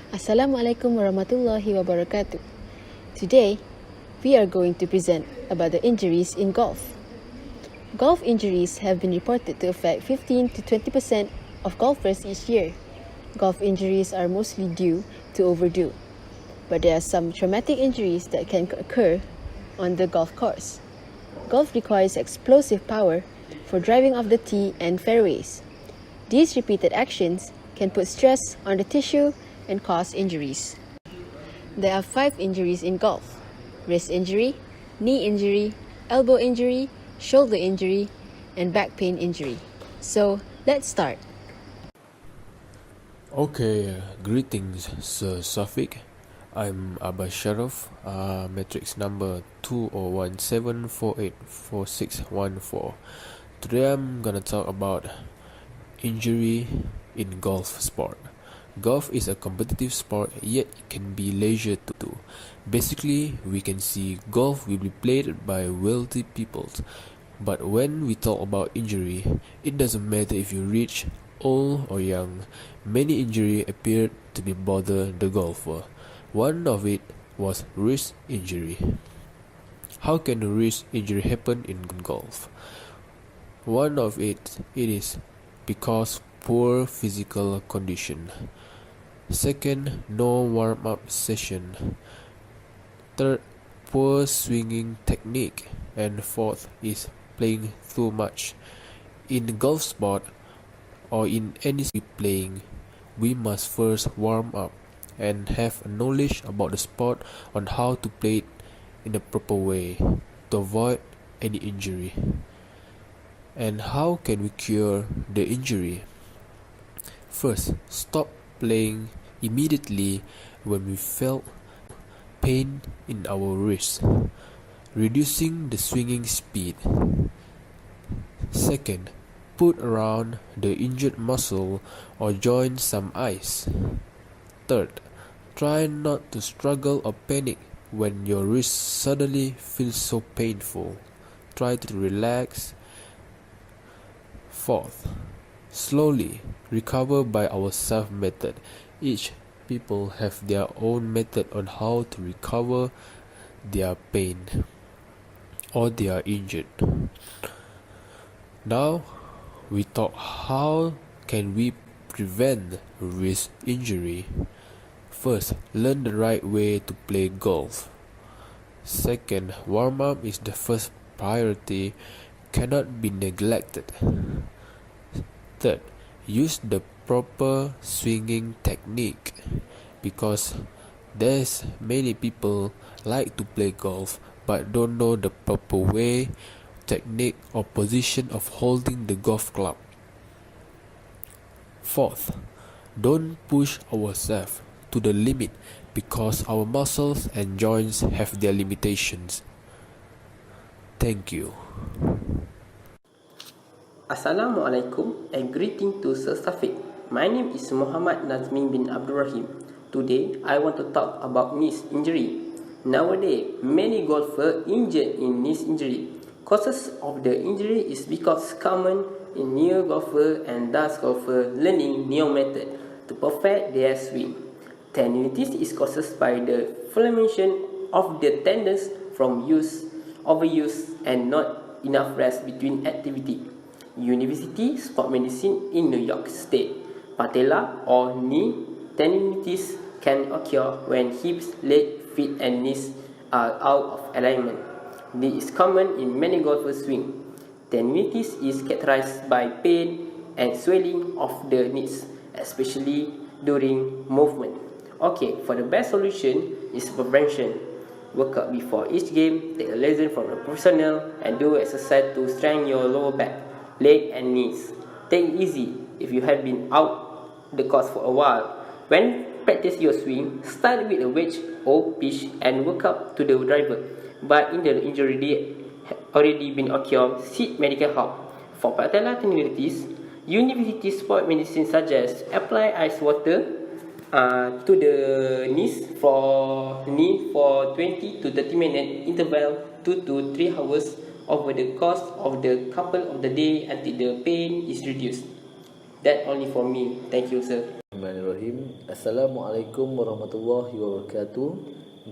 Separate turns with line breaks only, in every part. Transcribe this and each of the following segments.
Assalamualaikum warahmatullahi wabarakatuh. Today, we are going to present about the injuries in golf. Golf injuries have been reported to affect 15 to 20% of golfers each year. Golf injuries are mostly due to overdo, but there are some traumatic injuries that can occur on the golf course. Golf requires explosive power for driving off the tee and fairways. These repeated actions can put stress on the tissue and cause injuries. There are 5 injuries in golf: wrist injury, knee injury, elbow injury, shoulder injury, and back pain injury. So, let's start.
Okay, greetings, Sir Safik. I'm Abba Sharaf, matrix number 2017484614. Today I'm gonna talk about injury in golf sport. Golf is a competitive sport, yet it can be leisure too. Basically, we can see golf will be played by wealthy people. But when we talk about injury, it doesn't matter if you're rich, old or young. Many injuries appeared to be bother the golfer. One of it was wrist injury. How can a wrist injury happen in golf? One of it is because poor physical condition. Second, no warm-up session. Third, poor swinging technique. And fourth is playing too much. In golf sport or in any sport playing, we must first warm up and have knowledge about the sport on how to play it in the proper way to avoid any injury. And how can we cure the injury? First, stop playing immediately when we felt pain in our wrist, reducing the swinging speed. Second, put around the injured muscle or joint some ice. Third, try not to struggle or panic when your wrist suddenly feels so painful. Try to relax. Fourth, slowly recover by our self method. Each people have their own method on how to recover their pain or they are injured. Now we talk how can we prevent wrist injury. First, learn the right way to play golf. Second, warm up is the first priority, cannot be neglected. Third, use the proper swinging technique, because there's many people like to play golf but don't know the proper way, technique or position of holding the golf club. Fourth, don't push ourselves to the limit because our muscles and joints have their limitations. Thank you.
Assalamualaikum and greeting to Sir Safiq. My name is Muhammad Nazmin bin Abdul Rahim. Today, I want to talk about knee injury. Nowadays, many golfers injured in knee injury. Causes of the injury is because common in new golfer and dust golfer learning new method to perfect their swing. Tendinitis is caused by the inflammation of the tendons from overuse, and not enough rest between activity. University Sport Medicine in New York State. Patella or knee tendinitis can occur when hips, legs, feet and knees are out of alignment. This is common in many golfers' swing. Tendinitis is characterized by pain and swelling of the knees, especially during movement. Okay, for the best solution is prevention. Work out before each game, take a lesson from a professional and do exercise to strengthen your lower back, leg and knees. Take it easy if you have been out the course for a while. When practice your swing, start with a wedge or pitch and work up to the driver. But in the injury already been occurred, seek medical help. For patella tendinitis, University Sport Medicine suggests apply ice water to the knees for 20 to 30 minute interval 2 to 3 hours over the course of the couple of the day until the pain is reduced. That only for me. Thank you, sir.
Bismillahirrahmanirrahim. Assalamualaikum warahmatullahi wabarakatuh.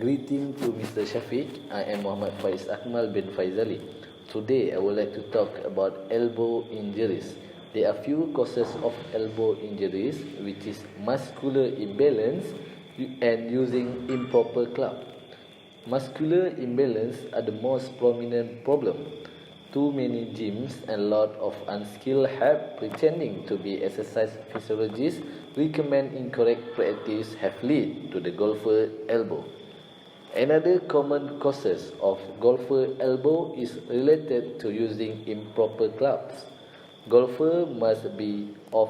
Greeting to Mr. Shafiq. I am Muhammad Faiz Akmal bin Faizali. Today I would like to talk about elbow injuries. There are few causes of elbow injuries, which is muscular imbalance and using improper club. Muscular imbalance are the most prominent problem. Too many gyms and lot of unskilled help pretending to be exercise physiologists recommend incorrect practice have led to the golfer elbow. Another common causes of golfer elbow is related to using improper clubs. Golfer must be of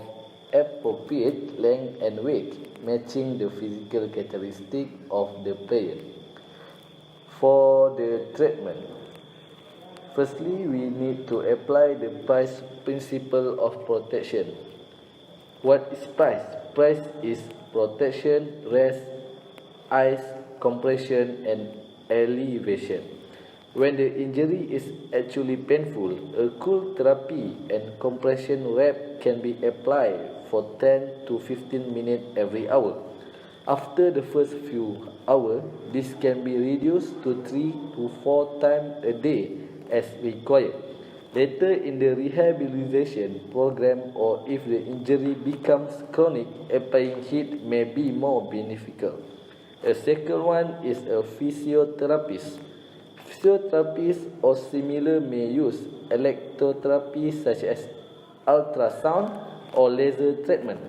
appropriate length and weight, matching the physical characteristic of the player. For the treatment, firstly, we need to apply the price principle of protection. What is price? Price is protection, rest, ice, compression, and elevation. When the injury is actually painful, a cool therapy and compression wrap can be applied for 10 to 15 minutes every hour. After the first few hours, this can be reduced to 3 to 4 times a day as required. Later in the rehabilitation program, or if the injury becomes chronic, applying heat may be more beneficial. A second one is a physiotherapist. Physiotherapists or similar may use electrotherapy such as ultrasound or laser treatment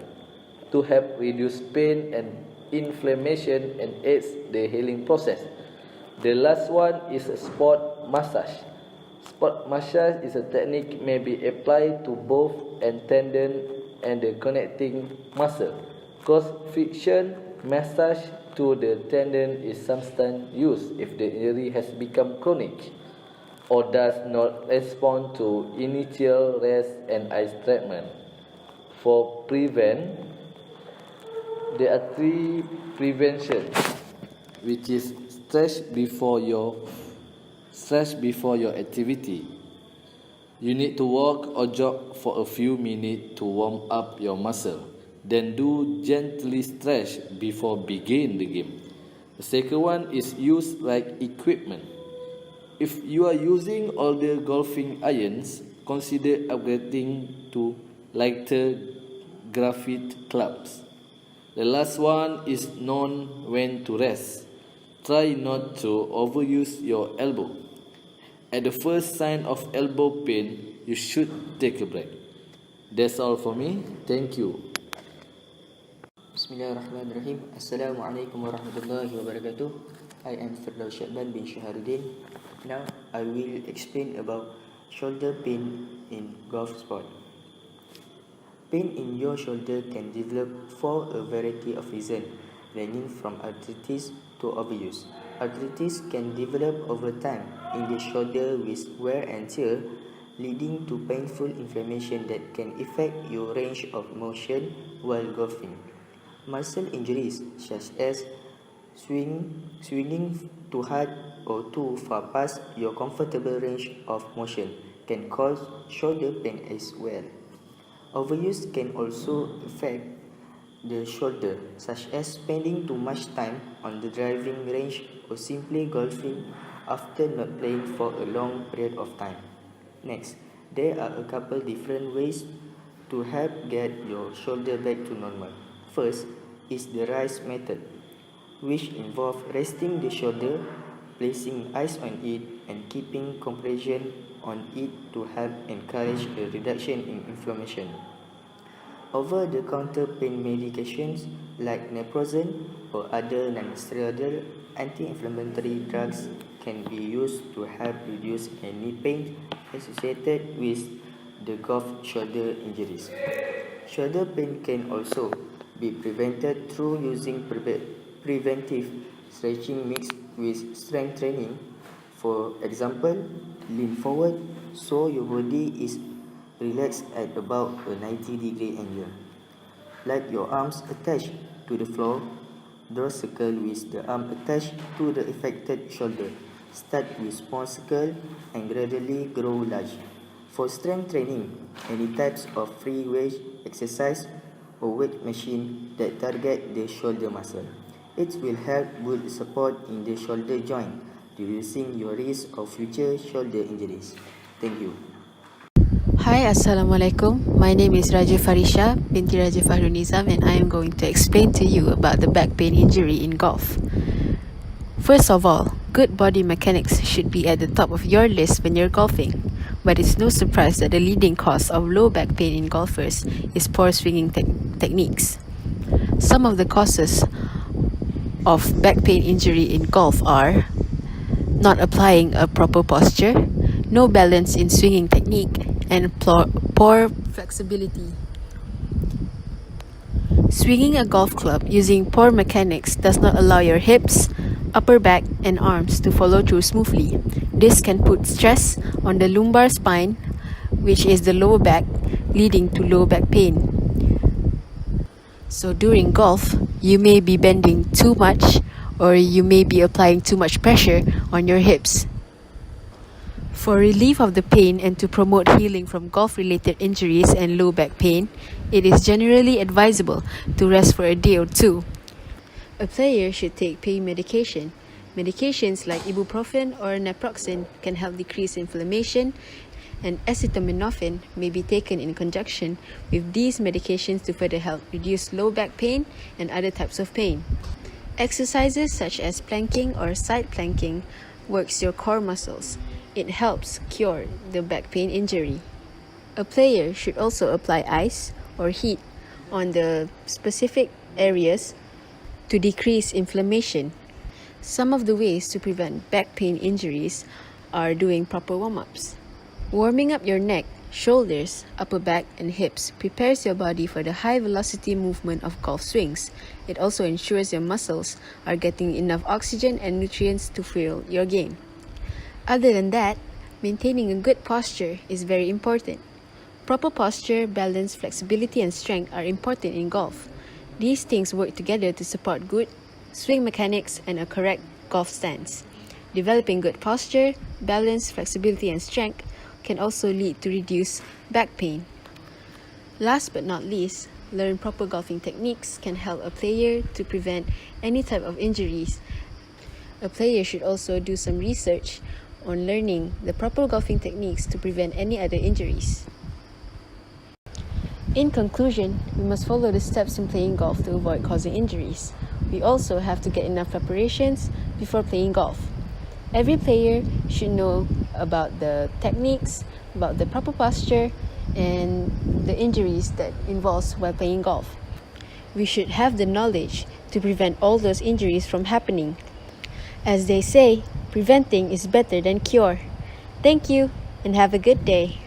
to help reduce pain and inflammation and aids the healing process. The last one is sport massage. Sport massage is a technique may be applied to both and tendon and the connecting muscle. Cause friction massage to the tendon is sometimes used if the injury has become chronic or does not respond to initial rest and ice treatment. For prevent, there are three prevention, which is stretch before your activity. You need to walk or jog for a few minutes to warm up your muscle. Then do gently stretch before begin the game. The second one is use right equipment. If you are using older golfing irons, consider upgrading to lighter graphite clubs. The last one is know when to rest. Try not to overuse your elbow. At the first sign of elbow pain, you should take a break. That's all for me. Thank you.
Bismillahirrahmanirrahim. Assalamualaikum warahmatullahi wabarakatuh. I am Firdaus Syakban bin Syaharuddin. Now I will explain about shoulder pain in golf sport. Pain in your shoulder can develop for a variety of reasons, ranging from arthritis to overuse. Arthritis can develop over time in the shoulder with wear and tear, leading to painful inflammation that can affect your range of motion while golfing. Muscle injuries such as swinging too hard or too far past your comfortable range of motion can cause shoulder pain as well. Overuse can also affect the shoulder, such as spending too much time on the driving range or simply golfing after not playing for a long period of time. Next, there are a couple different ways to help get your shoulder back to normal. First is the rise method, which involves resting the shoulder, placing ice on it, and keeping compression on it to help encourage a reduction in inflammation. Over-the-counter pain medications like naproxen or other non-steroidal anti-inflammatory drugs can be used to help reduce any pain associated with the golf shoulder injuries. Shoulder pain can also be prevented through using preventive stretching mixed with strength training. For example, lean forward so your body is relaxed at about a 90-degree angle. Let your arms attached to the floor. Draw a circle with the arm attached to the affected shoulder. Start with small circle and gradually grow large. For strength training, any types of free weight exercise or weight machine that target the shoulder muscle. It will help build support in the shoulder joint, reducing your risk of future shoulder injuries. Thank you.
Hi, Assalamualaikum. My name is Raja Farisha binti Raja Fahrul Nizam, and I am going to explain to you about the back pain injury in golf. First of all, good body mechanics should be at the top of your list when you're golfing. But it's no surprise that the leading cause of low back pain in golfers is poor swinging techniques. Some of the causes of back pain injury in golf are not applying a proper posture, no balance in swinging technique, and poor flexibility. Swinging a golf club using poor mechanics does not allow your hips, upper back, and arms to follow through smoothly. This can put stress on the lumbar spine, which is the lower back, leading to low back pain. So during golf, you may be bending too much, or you may be applying too much pressure on your hips. For relief of the pain and to promote healing from golf-related injuries and low back pain, it is generally advisable to rest for a day or two. A player should take pain medication. Medications like ibuprofen or naproxen can help decrease inflammation, and acetaminophen may be taken in conjunction with these medications to further help reduce low back pain and other types of pain. Exercises such as planking or side planking works your core muscles. It helps cure the back pain injury. A player should also apply ice or heat on the specific areas to decrease inflammation. Some of the ways to prevent back pain injuries are doing proper warm-ups. Warming up your neck, shoulders, upper back, and hips prepares your body for the high-velocity movement of golf swings. It also ensures your muscles are getting enough oxygen and nutrients to fuel your game. Other than that, maintaining a good posture is very important. Proper posture, balance, flexibility, and strength are important in golf. These things work together to support good swing mechanics and a correct golf stance. Developing good posture, balance, flexibility, and strength can also lead to reduced back pain. Last but not least, learn proper golfing techniques can help a player to prevent any type of injuries. A player should also do some research on learning the proper golfing techniques to prevent any other injuries. In conclusion, we must follow the steps in playing golf to avoid causing injuries. We also have to get enough preparations before playing golf. Every player should know about the techniques, about the proper posture, and the injuries that involves while playing golf. We should have the knowledge to prevent all those injuries from happening. As they say, preventing is better than cure. Thank you and have a good day.